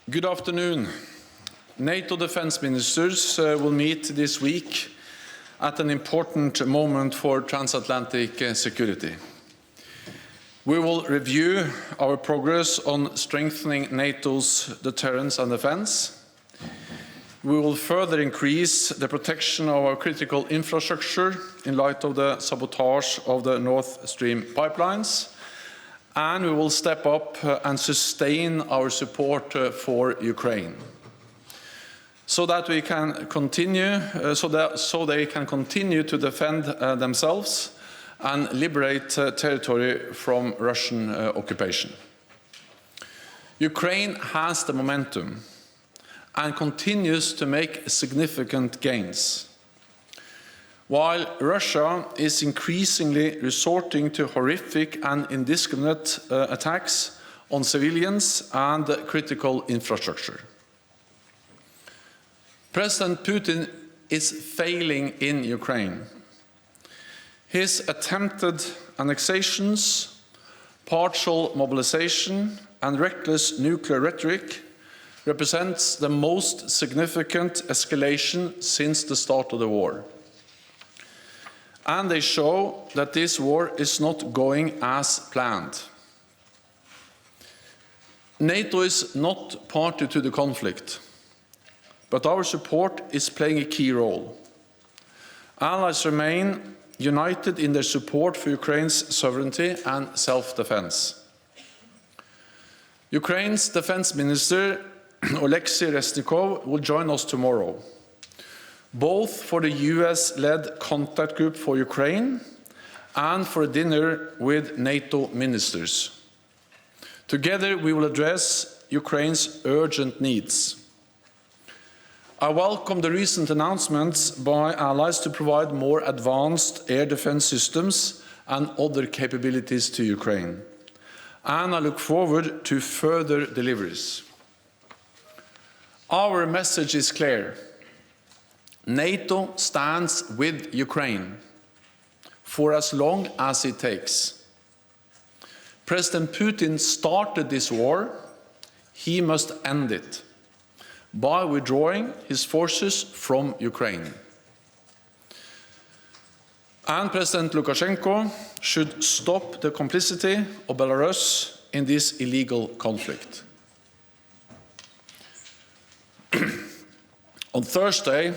Good afternoon. NATO Defence Ministers will meet this week at an important moment for transatlantic security. We will review our progress on strengthening NATO's deterrence and defence. We will further increase the protection of our critical infrastructure in light of the sabotage of the Nord Stream pipelines. And we will step up and sustain our support for Ukraine, so that we can continue, so they can continue to defend themselves and liberate territory from Russian occupation. Ukraine has the momentum and continues to make significant gains, while Russia is increasingly resorting to horrific and indiscriminate attacks on civilians and critical infrastructure. President Putin is failing in Ukraine. His attempted annexations, partial mobilization, and reckless nuclear rhetoric represents the most significant escalation since the start of the war. And they show that this war is not going as planned. NATO is not party to the conflict, but our support is playing a key role. Allies remain united in their support for Ukraine's sovereignty and self-defense. Ukraine's Defence Minister, Oleksiy Reznikov, will join us tomorrow, both for the US-led contact group for Ukraine and for a dinner with NATO ministers. Together, we will address Ukraine's urgent needs. I welcome the recent announcements by allies to provide more advanced air defense systems and other capabilities to Ukraine, and I look forward to further deliveries. Our message is clear. NATO stands with Ukraine for as long as it takes. President Putin started this war. He must end it by withdrawing his forces from Ukraine. And President Lukashenko should stop the complicity of Belarus in this illegal conflict. On Thursday,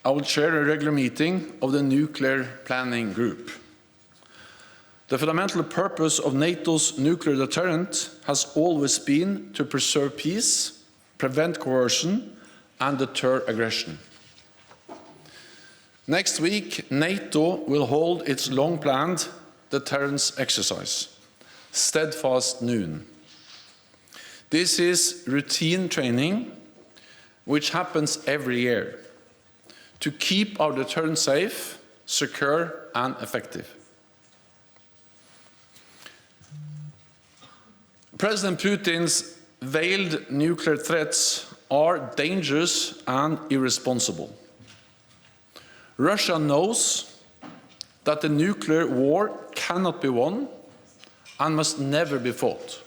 I will chair a regular meeting of the Nuclear Planning Group. The fundamental purpose of NATO's nuclear deterrent has always been to preserve peace, prevent coercion, and deter aggression. Next week, NATO will hold its long-planned deterrence exercise, Steadfast Noon. This is routine training, which happens every year, to keep our deterrent safe, secure, and effective. President Putin's veiled nuclear threats are dangerous and irresponsible. Russia knows that the nuclear war cannot be won and must never be fought.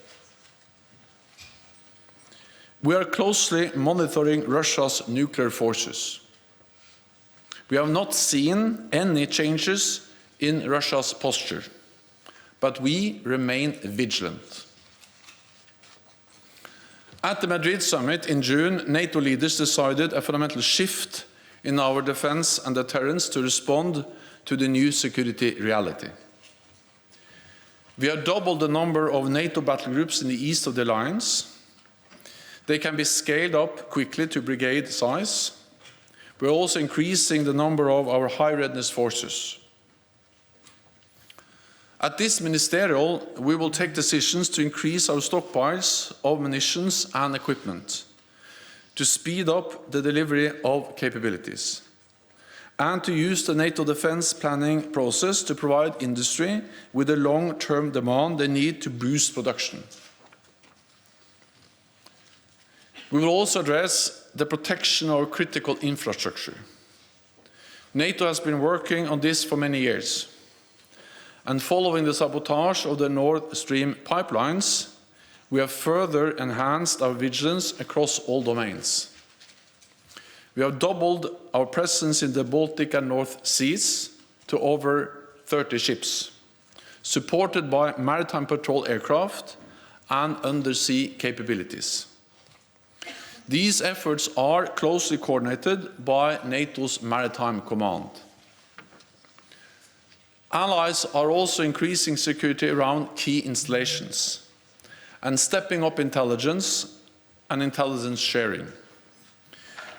We are closely monitoring Russia's nuclear forces. We have not seen any changes in Russia's posture, but we remain vigilant. At the Madrid summit in June, NATO leaders decided a fundamental shift in our defense and deterrence to respond to the new security reality. We have doubled the number of NATO battle groups in the east of the alliance. They can be scaled up quickly to brigade size. We're also increasing the number of our high readiness forces. At this ministerial, we will take decisions to increase our stockpiles of munitions and equipment, to speed up the delivery of capabilities, and to use the NATO defense planning process to provide industry with the long-term demand they need to boost production. We will also address the protection of our critical infrastructure. NATO has been working on this for many years, and following the sabotage of the Nord Stream pipelines, we have further enhanced our vigilance across all domains. We have doubled our presence in the Baltic and North Seas to over 30 ships, supported by maritime patrol aircraft and undersea capabilities. These efforts are closely coordinated by NATO's Maritime Command. Allies are also increasing security around key installations and stepping up intelligence and intelligence sharing.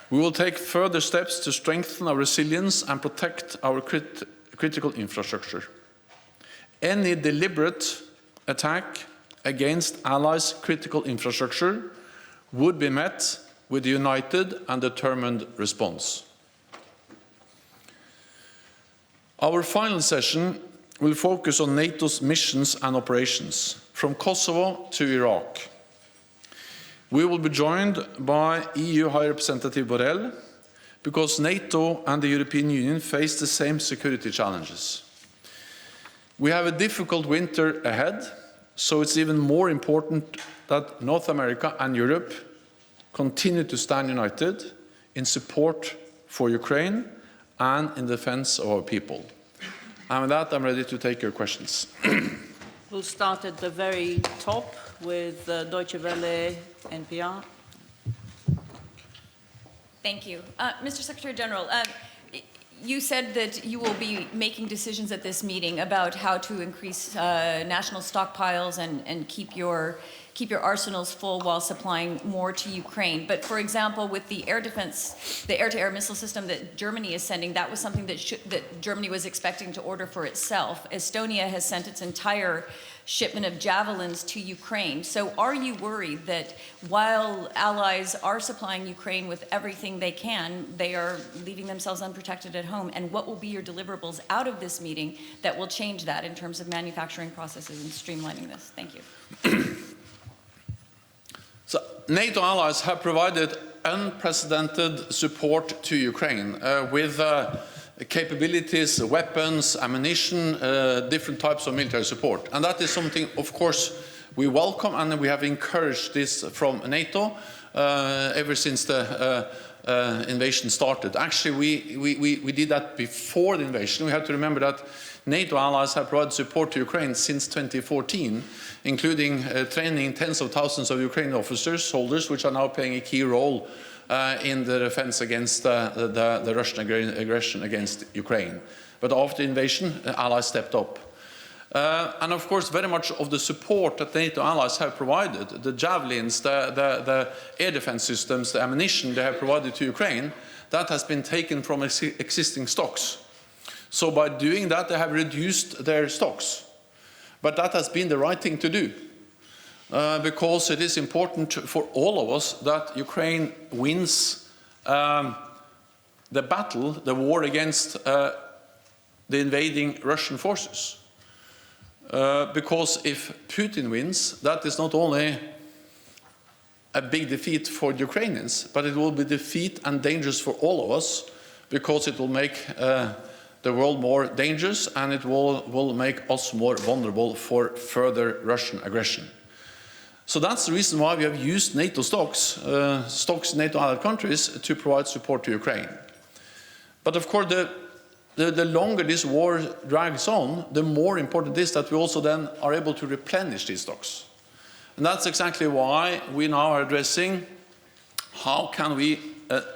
We will take further steps to strengthen our resilience and protect our critical infrastructure. Any deliberate attack against allies' critical infrastructure would be met with a united and determined response. Our final session will focus on NATO's missions and operations, from Kosovo to Iraq. We will be joined by EU High Representative Borrell, because NATO and the European Union face the same security challenges. We have a difficult winter ahead, so it's even more important that North America and Europe continue to stand united in support for Ukraine and in defense of our people. And with that, I'm ready to take your questions. We'll start at the very top with Deutsche Welle, NPR. Thank you. Mr. Secretary General, you said that you will be making decisions at this meeting about how to increase national stockpiles and keep your arsenals full while supplying more to Ukraine. But for example, with the air defense, the air-to-air missile system that Germany is sending, that was something that Germany was expecting to order for itself. Estonia has sent its entire shipment of javelins to Ukraine. So are you worried that while allies are supplying Ukraine with everything they can, they are leaving themselves unprotected at home? And what will be your deliverables out of this meeting that will change that in terms of manufacturing processes and streamlining this? Thank you. So, NATO allies have provided unprecedented support to Ukraine with capabilities, weapons, ammunition, different types of military support. And that is something, of course, we welcome, and we have encouraged this from NATO ever since the invasion started. Actually, we did that before the invasion. We have to remember that NATO allies have provided support to Ukraine since 2014, including training tens of thousands of Ukrainian officers, soldiers, which are now playing a key role in the defense against the Russian aggression against Ukraine. But after the invasion, allies stepped up. And of course, very much of the support that NATO allies have provided, the javelins, the air defense systems, the ammunition they have provided to Ukraine, that has been taken from existing stocks. So by doing that, they have reduced their stocks. But that has been the right thing to do, because it is important for all of us that Ukraine wins the battle, the war against the invading Russian forces. Because if Putin wins, that is not only a big defeat for the Ukrainians, but it will be defeat and dangerous for all of us, because it will make the world more dangerous, and it will make us more vulnerable for further Russian aggression. So that's the reason why we have used NATO stocks in NATO allied countries to provide support to Ukraine. But of course, the longer this war drags on, the more important it is that we also then are able to replenish these stocks. And that's exactly why we now are addressing how can we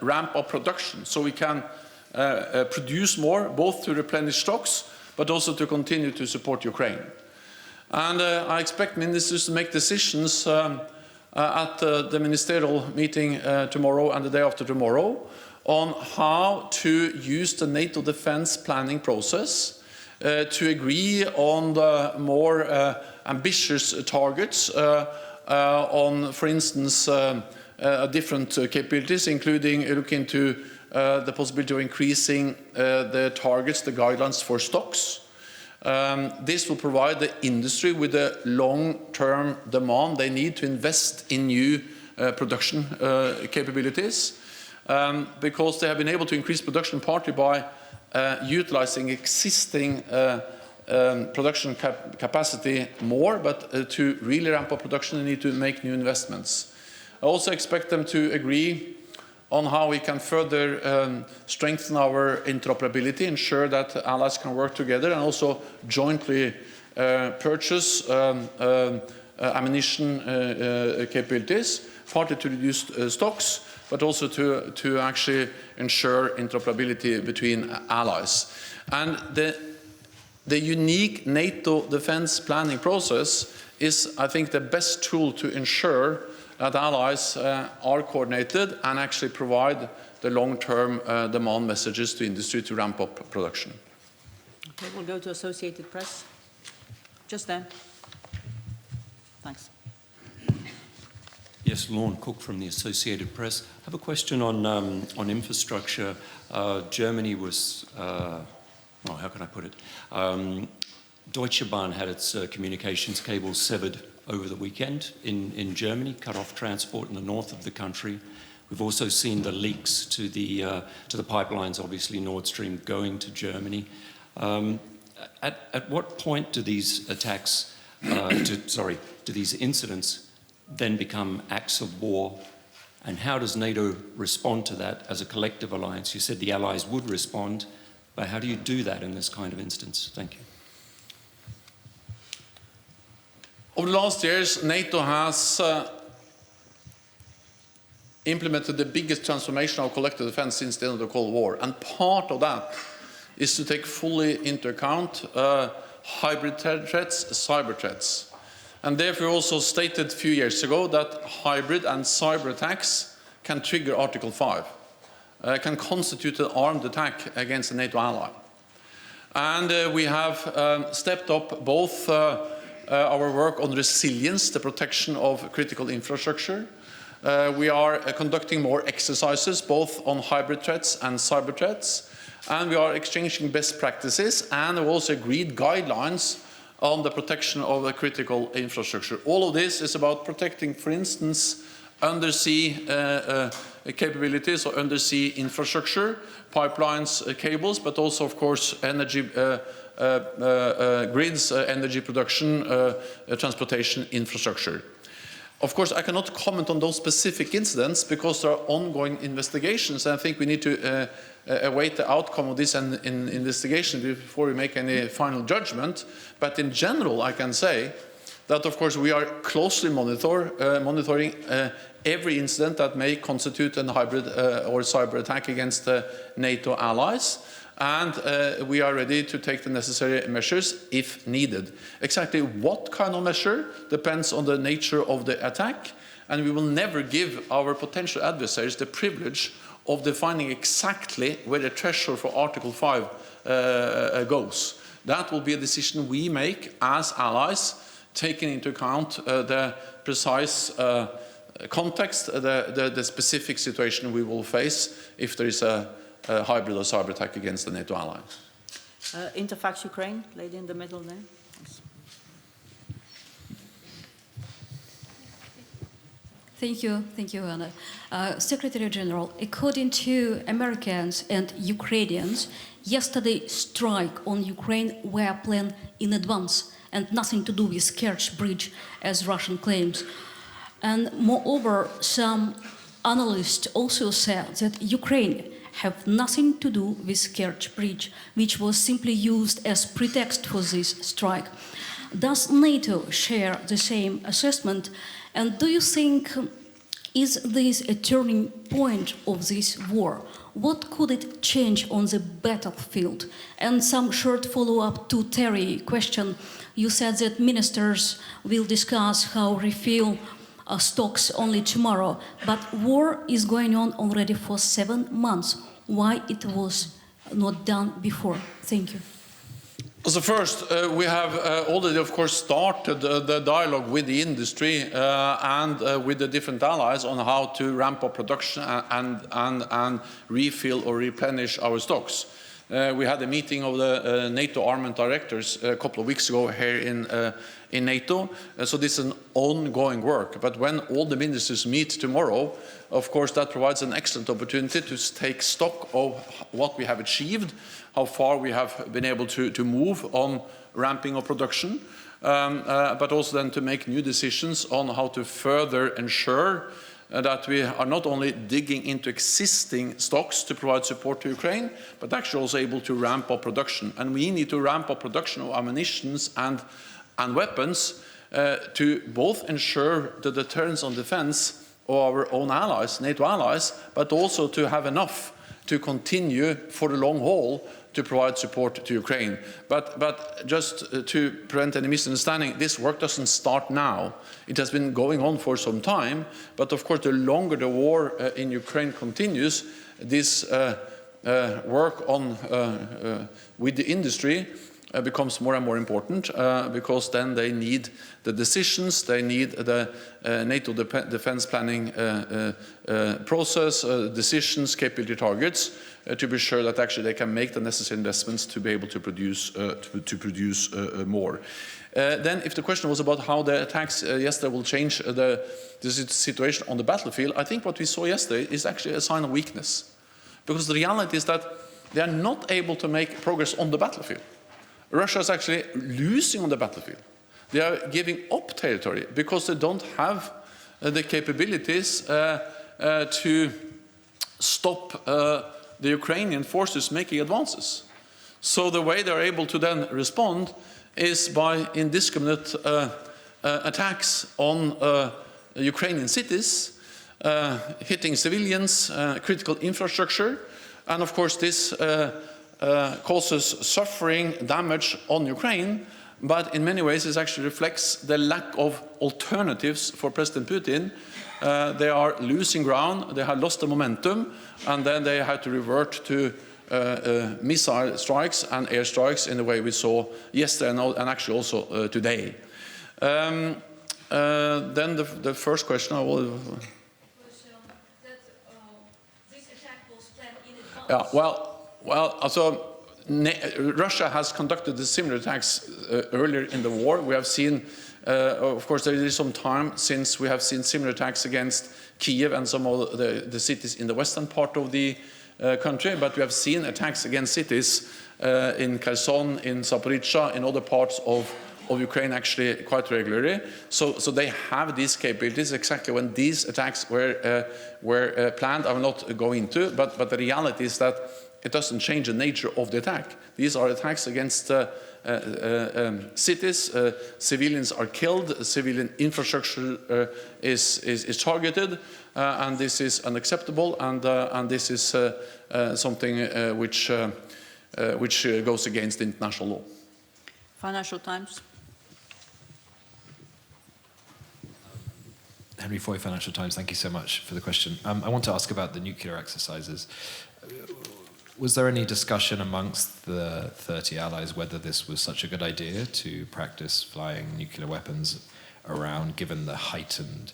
ramp up production so we can produce more, both to replenish stocks, but also to continue to support Ukraine. And I expect ministers to make decisions at the ministerial meeting tomorrow and the day after tomorrow on how to use the NATO defense planning process to agree on the more ambitious targets on, for instance, different capabilities, including looking into the possibility of increasing the targets, the guidelines for stocks. This will provide the industry with the long-term demand they need to invest in new production capabilities, because they have been able to increase production partly by utilizing existing production capacity more, but to really ramp up production, they need to make new investments. I also expect them to agree on how we can further strengthen our interoperability, ensure that allies can work together and also jointly purchase ammunition capabilities, partly to reduce stocks, but also to actually ensure interoperability between allies. And the unique NATO defense planning process is, I think, the best tool to ensure that allies are coordinated and actually provide the long-term demand messages to industry to ramp up production. Okay, we'll go to Associated Press. Just then. Thanks. Yes, Lorne Cook from the Associated Press. I have a question on infrastructure. Germany was, well, how can I put it? Deutsche Bahn had its communications cables severed over the weekend in Germany, cut off transport in the north of the country. We've also seen the leaks to the pipelines, obviously Nord Stream going to Germany. At what point do these attacks, do these incidents then become acts of war? And how does NATO respond to that as a collective alliance? You said the allies would respond, but how do you do that in this kind of instance? Thank you. Over the last years, NATO has implemented the biggest transformation of collective defense since the end of the Cold War. And part of that is to take fully into account hybrid threats, cyber threats. And therefore also stated a few years ago that hybrid and cyber attacks can trigger Article 5, can constitute an armed attack against a NATO ally. And we have stepped up both our work on resilience, the protection of critical infrastructure. We are conducting more exercises, both on hybrid threats and cyber threats. And we are exchanging best practices, and we've also agreed guidelines on the protection of the critical infrastructure. All of this is about protecting, for instance, undersea capabilities or undersea infrastructure, pipelines, cables, but also, of course, energy grids, energy production, transportation infrastructure. Of course, I cannot comment on those specific incidents because there are ongoing investigations, and I think we need to await the outcome of this investigation before we make any final judgment. But in general, I can say that, of course, we are closely monitoring every incident that may constitute a hybrid or cyber attack against NATO allies. And we are ready to take the necessary measures if needed. Exactly what kind of measure depends on the nature of the attack, and we will never give our potential adversaries the privilege of defining exactly where the threshold for Article 5 goes. That will be a decision we make as allies, taking into account the precise context, the specific situation we will face if there is a hybrid or cyber attack against the NATO ally. Interfax Ukraine, lady in the middle there. Thank you, Anna. Secretary General, according to Americans and Ukrainians, yesterday's strike on Ukraine were planned in advance and nothing to do with Kerch Bridge, as Russian claims. And moreover, some analysts also said that Ukraine have nothing to do with Kerch Bridge, which was simply used as pretext for this strike. Does NATO share the same assessment? And do you think, is this a turning point of this war? What could it change on the battlefield? And some short follow-up to Terry's question. You said that ministers will discuss how refill stocks only tomorrow, but war is going on already for 7 months. Why it was not done before? Thank you. So first, we have already, of course, started the dialogue with the industry and with the different allies on how to ramp up production and refill or replenish our stocks. We had a meeting of the NATO armament directors a couple of weeks ago here in NATO. So this is an ongoing work. But when all the ministers meet tomorrow, of course, that provides an excellent opportunity to take stock of what we have achieved, how far we have been able to move on ramping up production, but also then to make new decisions on how to further ensure that we are not only digging into existing stocks to provide support to Ukraine, but actually also able to ramp up production. And we need to ramp up production of ammunition and weapons to both ensure the deterrence on defense of our own allies, NATO allies, but also to have enough to continue for the long haul to provide support to Ukraine. But just to prevent any misunderstanding, this work doesn't start now. It has been going on for some time, but of course the longer the war in Ukraine continues, this work on with the industry becomes more and more important because then they need the decisions, they need the NATO defense planning process, decisions, capability targets to be sure that actually they can make the necessary investments to be able to produce more. Then if the question was about how the attacks yesterday will change the situation on the battlefield, I think what we saw yesterday is actually a sign of weakness. Because the reality is that they are not able to make progress on the battlefield. Russia is actually losing on the battlefield. They are giving up territory because they don't have the capabilities to stop the Ukrainian forces making advances. So the way they are able to then respond is by indiscriminate attacks on Ukrainian cities, hitting civilians, critical infrastructure, and of course this causes suffering, damage on Ukraine, but in many ways it actually reflects the lack of alternatives for President Putin. They are losing ground, they have lost the momentum, and then they have to revert to missile strikes and air strikes in the way we saw yesterday and actually also today. Then the first question I will... This attack was planned in advance. Yeah, well, so Russia has conducted similar attacks earlier in the war. We have seen, of course, there is some time since we have seen similar attacks against Kiev and some of the cities in the western part of the country, but we have seen attacks against cities in Kherson, in Zaporizhzhia, in other parts of Ukraine actually quite regularly. So they have these capabilities. Exactly when these attacks were planned, I will not go into, but the reality is that it doesn't change the nature of the attack. These are attacks against cities, civilians are killed, civilian infrastructure is targeted, and this is unacceptable, and this is something which goes against international law. Financial Times. Henry Foy, Financial Times, thank you so much for the question. I want to ask about the nuclear exercises. Was there any discussion amongst the 30 allies whether this was such a good idea to practice flying nuclear weapons around, given the heightened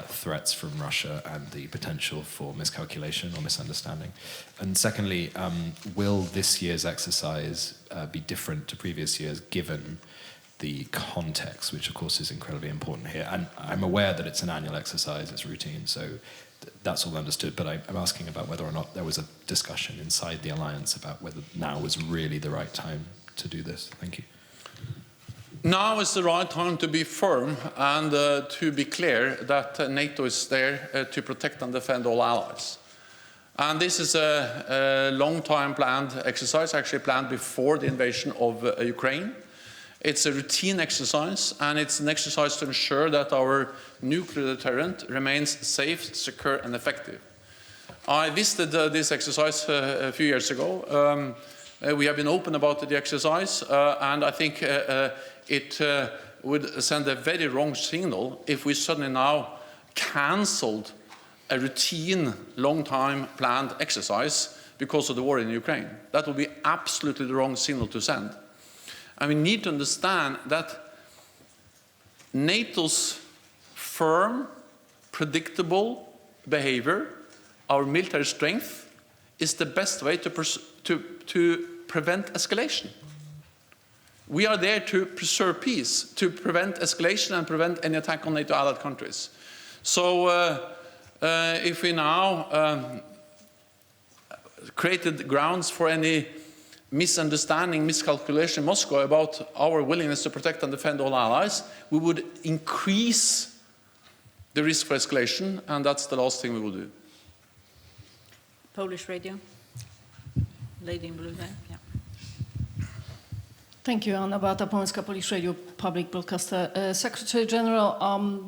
threats from Russia and the potential for miscalculation or misunderstanding? And secondly, will this year's exercise be different to previous years, given the context, which of course is incredibly important here? And I'm aware that it's an annual exercise, it's routine, so that's all understood, but I'm asking about whether or not there was a discussion inside the alliance about whether now was really the right time to do this. Thank you. Now is the right time to be firm and to be clear that NATO is there to protect and defend all allies. And this is a long-time planned exercise, actually planned before the invasion of Ukraine. It's a routine exercise, and it's an exercise to ensure that our nuclear deterrent remains safe, secure, and effective. I visited this exercise a few years ago. We have been open about the exercise, and I think it would send a very wrong signal if we suddenly now cancelled a routine, long-time planned exercise because of the war in Ukraine. That would be absolutely the wrong signal to send. And we need to understand that NATO's firm, predictable behavior, our military strength, is the best way to prevent escalation. We are there to preserve peace, to prevent escalation and prevent any attack on NATO allied countries. So if we now created grounds for any misunderstanding, miscalculation in Moscow about our willingness to protect and defend all allies, we would increase the risk for escalation, and that's the last thing we will do. Polish radio. Lady in blue there. Yeah. Thank you, Anna Beata Połęcka, Polish Radio, public broadcaster. Secretary General,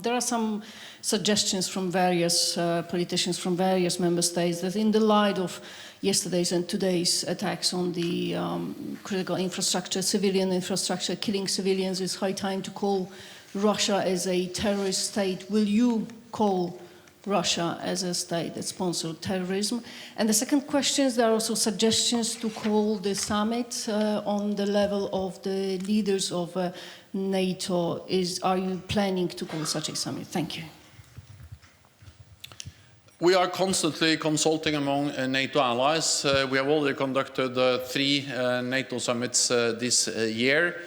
there are some suggestions from various politicians from various member states that in the light of yesterday's and today's attacks on the critical infrastructure, civilian infrastructure, killing civilians, it's high time to call Russia as a terrorist state. Will you call Russia as a state that sponsored terrorism? And the second question is, there are also suggestions to call the summit on the level of the leaders of NATO. Are you planning to call such a summit? Thank you. We are constantly consulting among NATO allies. We have already conducted 3 NATO summits this year.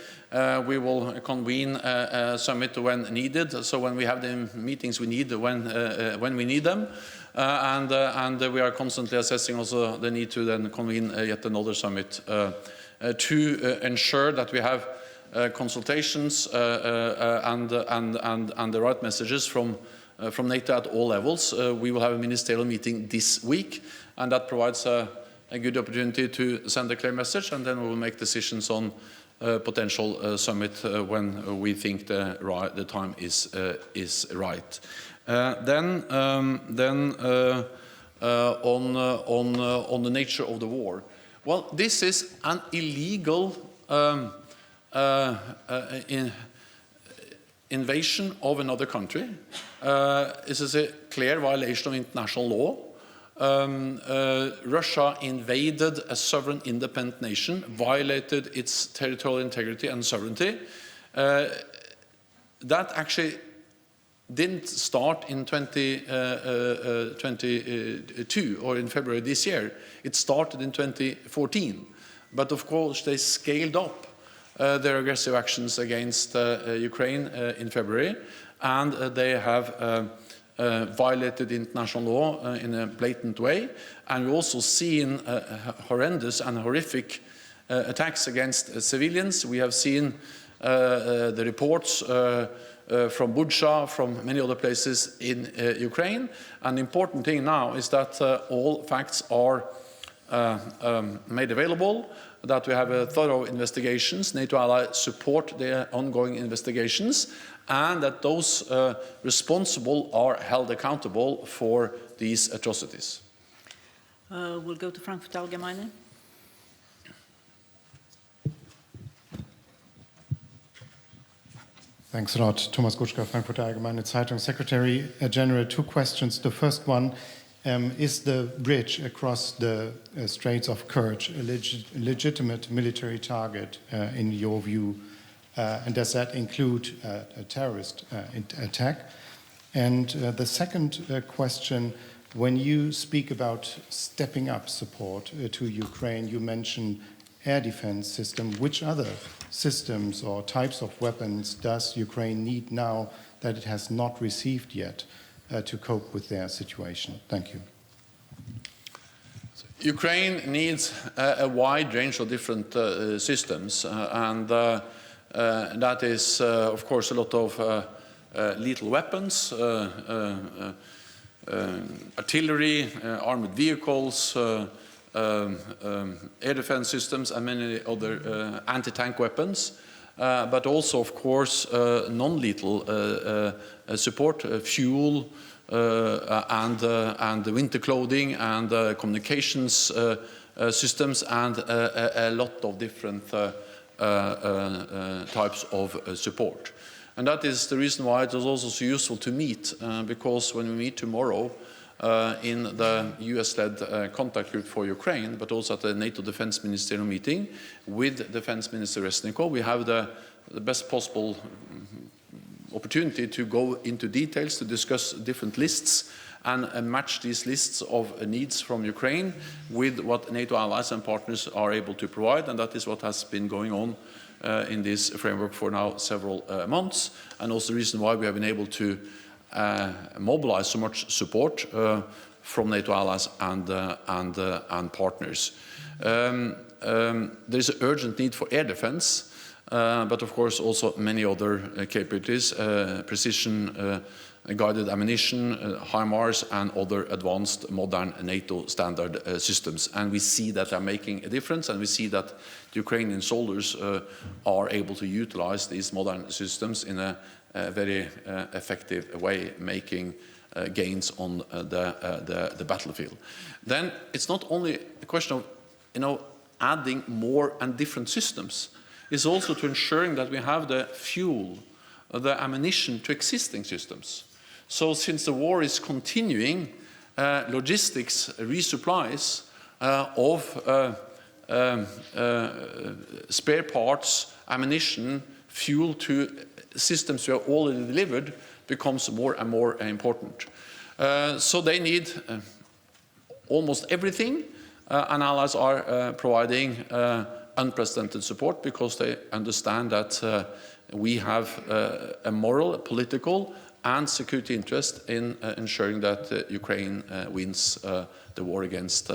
We will convene a summit when needed, so when we have the meetings we need when we need them. And we are constantly assessing also the need to then convene yet another summit to ensure that we have consultations and the right messages from NATO at all levels. We will have a ministerial meeting this week, and that provides a good opportunity to send a clear message, and then we will make decisions on potential summit when we think the time is right. Then on the nature of the war. Well, this is an illegal invasion of another country. This is a clear violation of international law. Russia invaded a sovereign independent nation, violated its territorial integrity and sovereignty. That actually didn't start in 2022 or in February this year. It started in 2014. But of course they scaled up their aggressive actions against Ukraine in February, and they have violated international law in a blatant way. And we've also seen horrendous and horrific attacks against civilians. We have seen the reports from Bucha, from many other places in Ukraine. And the important thing now is that all facts are made available, that we have thorough investigations. NATO allies support the ongoing investigations, and that those responsible are held accountable for these atrocities. We'll go to Frankfurt Allgemeine. Thanks a lot. Thomas Gutschka, Frankfurt Allgemeine Zeitung. Secretary General, 2 questions. The first one, is the bridge across the Straits of Kerch a legitimate military target in your view? And does that include a terrorist attack? And the second question, when you speak about stepping up support to Ukraine, you mention air defense system. Which other systems or types of weapons does Ukraine need now that it has not received yet to cope with their situation? Thank you. Ukraine needs a wide range of different systems, and that is, of course, a lot of lethal weapons, artillery, armored vehicles, air defense systems, and many other anti-tank weapons, but also, of course, non-lethal support, fuel, and winter clothing, and communications systems, and a lot of different types of support. And that is the reason why it is also so useful to meet, because when we meet tomorrow in the US-led contact group for Ukraine, but also at the NATO Defence Ministerial meeting with Defence Minister Resnikov, we have the best possible opportunity to go into details, to discuss different lists, and match these lists of needs from Ukraine with what NATO allies and partners are able to provide, and that is what has been going on in this framework for now several months, and also the reason why we have been able to mobilize so much support from NATO allies and partners. There is an urgent need for air defense, but of course also many other capabilities, precision guided ammunition, HIMARS, and other advanced modern NATO standard systems. And we see that they're making a difference, and we see that the Ukrainian soldiers are able to utilize these modern systems in a very effective way, making gains on the battlefield. Then it's not only a question of adding more and different systems. It's also to ensuring that we have the fuel, the ammunition to existing systems. So since the war is continuing, logistics, resupplies of spare parts, ammunition, fuel to systems we have already delivered becomes more and more important. So they need almost everything, and allies are providing unprecedented support because they understand that we have a moral, political, and security interest in ensuring that Ukraine wins the war against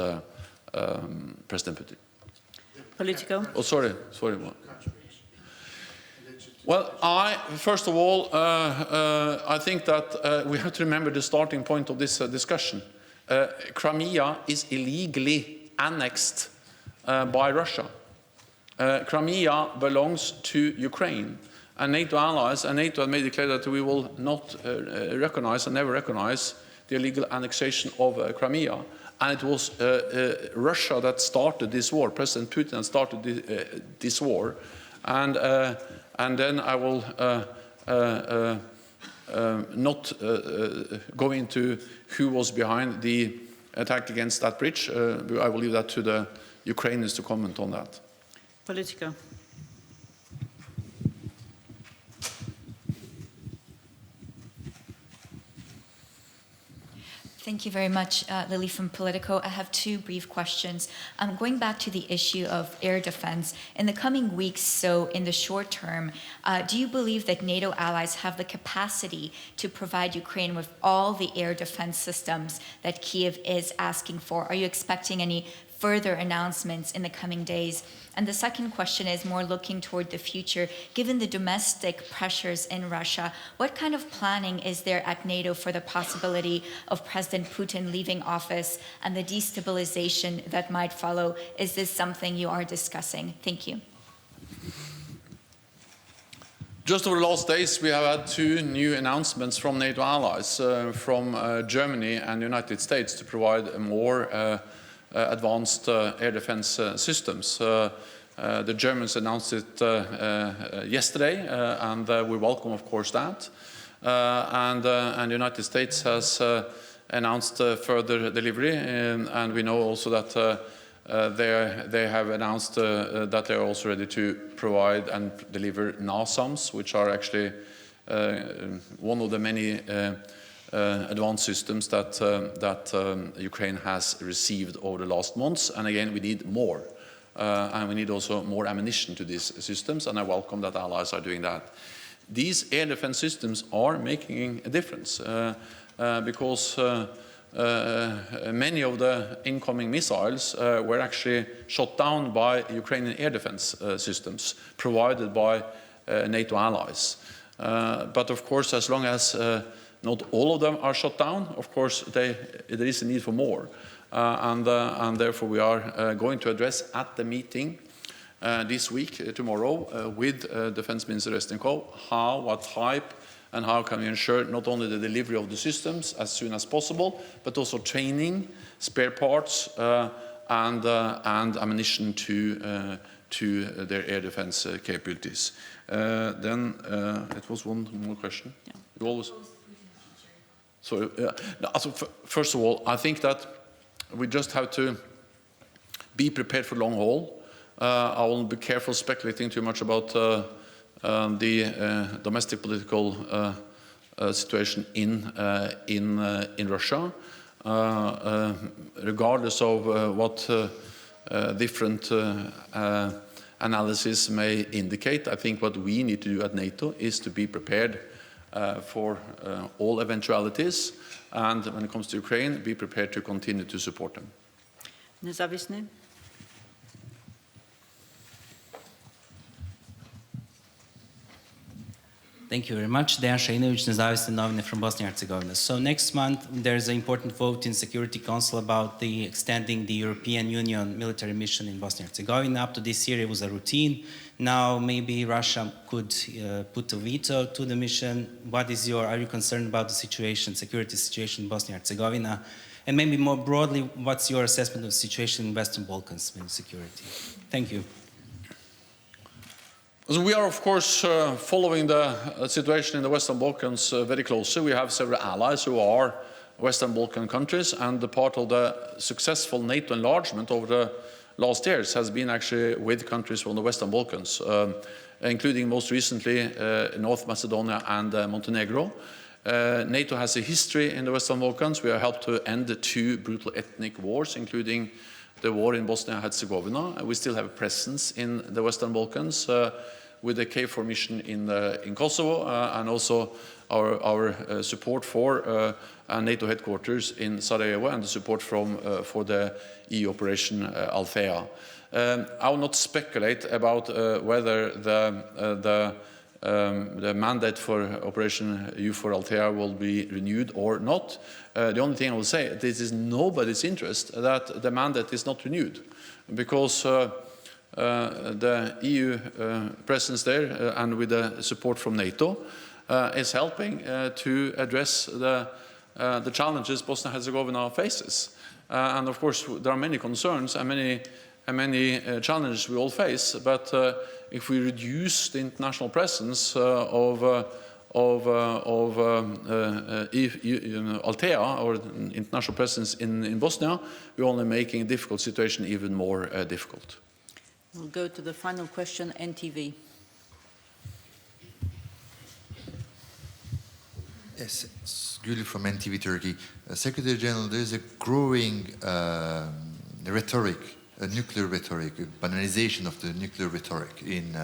President Putin. Politico. Oh, sorry. Well, first of all, I think that we have to remember the starting point of this discussion. Crimea is illegally annexed by Russia. Crimea belongs to Ukraine. And NATO allies and NATO have made it clear that we will not recognize and never recognize the illegal annexation of Crimea. And it was Russia that started this war. President Putin started this war. And then I will not go into who was behind the attack against that bridge. I will leave that to the Ukrainians to comment on that. Politico. Thank you very much, Lily from Politico. I have two brief questions. Going back to the issue of air defense, in the coming weeks, so in the short term, do you believe that NATO allies have the capacity to provide Ukraine with all the air defense systems that Kyiv is asking for? Are you expecting any further announcements in the coming days? And the second question is more looking toward the future. Given the domestic pressures in Russia, what kind of planning is there at NATO for the possibility of President Putin leaving office and the destabilization that might follow? Is this something you are discussing? Thank you. Just over the last days, we have had two new announcements from NATO allies, from Germany and the United States, to provide a more advanced air defense systems. The Germans announced it yesterday, and we welcome, of course, that. And the United States has announced further delivery, and we know also that they have announced that they are also ready to provide and deliver NASAMS, which are actually one of the many advanced systems that Ukraine has received over the last months. And again, we need more. And we need also more ammunition to these systems, and I welcome that allies are doing that. These air defense systems are making a difference because many of the incoming missiles were actually shot down by Ukrainian air defense systems provided by NATO allies. But of course, as long as not all of them are shot down, of course, there is a need for more. And therefore, we are going to address at the meeting this week, tomorrow, with Defence Minister Resnikov, what type, and how can we ensure not only the delivery of the systems as soon as possible, but also training, spare parts, and ammunition to their air defense capabilities. Then it was one more question. Yeah. You always. So, first of all, I think that we just have to be prepared for long haul. I will be careful speculating too much about the domestic political situation in Russia, regardless of what different analysis may indicate. I think what we need to do at NATO is to be prepared for all eventualities, and when it comes to Ukraine, be prepared to continue to support them. Nezávislý. Thank you very much. Dejan Šejinović, nezavisni novinar from Bosnia and Herzegovina. So next month there's an important vote in Security Council about the extending the European Union military mission in Bosnia and Herzegovina. Up to this year it was a routine. Now maybe Russia could put a veto to the mission. Are you concerned about the situation, security situation in Bosnia and Herzegovina? And maybe more broadly, what's your assessment of the situation in Western Balkans in security? Thank you. So we are, of course, following the situation in the Western Balkans very closely. We have several allies who are Western Balkan countries, and the part of the successful NATO enlargement over the last years has been actually with countries from the Western Balkans, including most recently North Macedonia and Montenegro. NATO has a history in the Western Balkans. We have helped to end the 2 brutal ethnic wars, including the war in Bosnia and Herzegovina. We still have a presence in the Western Balkans with the KFOR mission in Kosovo, and also our support for NATO headquarters in Sarajevo, and the support for the EU operation Althea. I will not speculate about whether the mandate for Operation EUFOR Althea will be renewed or not. The only thing I will say, this is nobody's interest that the mandate is not renewed, because the EU presence there, and with the support from NATO, is helping to address the challenges Bosnia-Herzegovina faces. And of course, there are many concerns and many challenges we all face, but if we reduce the international presence of Althea, or international presence in Bosnia, we're only making a difficult situation even more difficult. We'll go to the final question, NTV. Yes, it's Gül from NTV Turkey. Secretary General, there is a growing rhetoric, a nuclear rhetoric, a banalization of the nuclear rhetoric in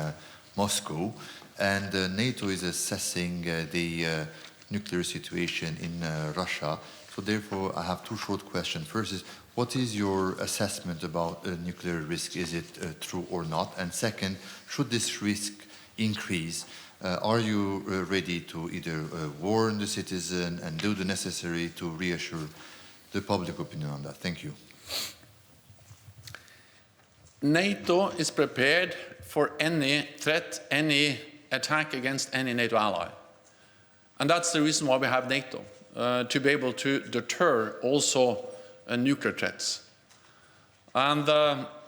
Moscow, and NATO is assessing the nuclear situation in Russia. So therefore, I have 2 short questions. First is, what is your assessment about nuclear risk? Is it true or not? And second, should this risk increase, are you ready to either warn the citizen and do the necessary to reassure the public opinion on that? Thank you. NATO is prepared for any threat, any attack against any NATO ally. And that's the reason why we have NATO, to be able to deter also nuclear threats. And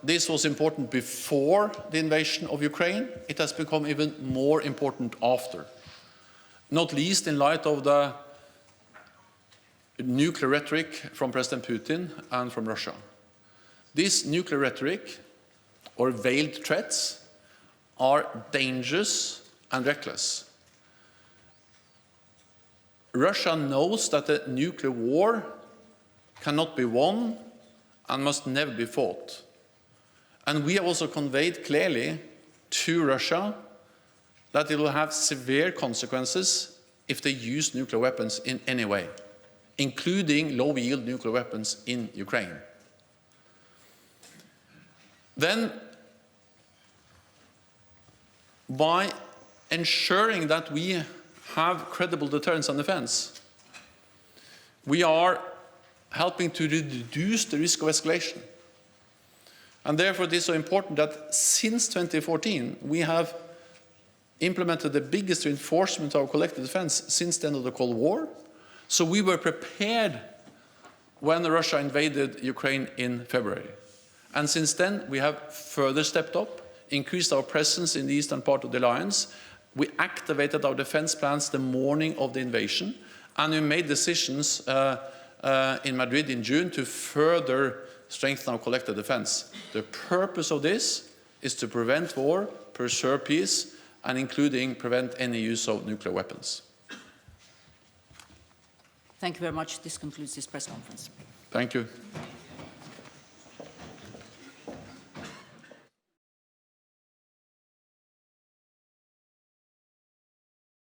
this was important before the invasion of Ukraine. It has become even more important after, not least in light of the nuclear rhetoric from President Putin and from Russia. This nuclear rhetoric, or veiled threats, are dangerous and reckless. Russia knows that a nuclear war cannot be won and must never be fought. And we have also conveyed clearly to Russia that it will have severe consequences if they use nuclear weapons in any way, including low-yield nuclear weapons in Ukraine. Then, by ensuring that we have credible deterrence and defense, we are helping to reduce the risk of escalation. And therefore it is so important that since 2014 we have implemented the biggest reinforcement of our collective defense since the end of the Cold War. So we were prepared when Russia invaded Ukraine in February. And since then we have further stepped up, increased our presence in the eastern part of the alliance. We activated our defense plans the morning of the invasion, and we made decisions in Madrid in June to further strengthen our collective defense. The purpose of this is to prevent war, preserve peace, and including prevent any use of nuclear weapons. Thank you very much. This concludes this press conference. Thank you.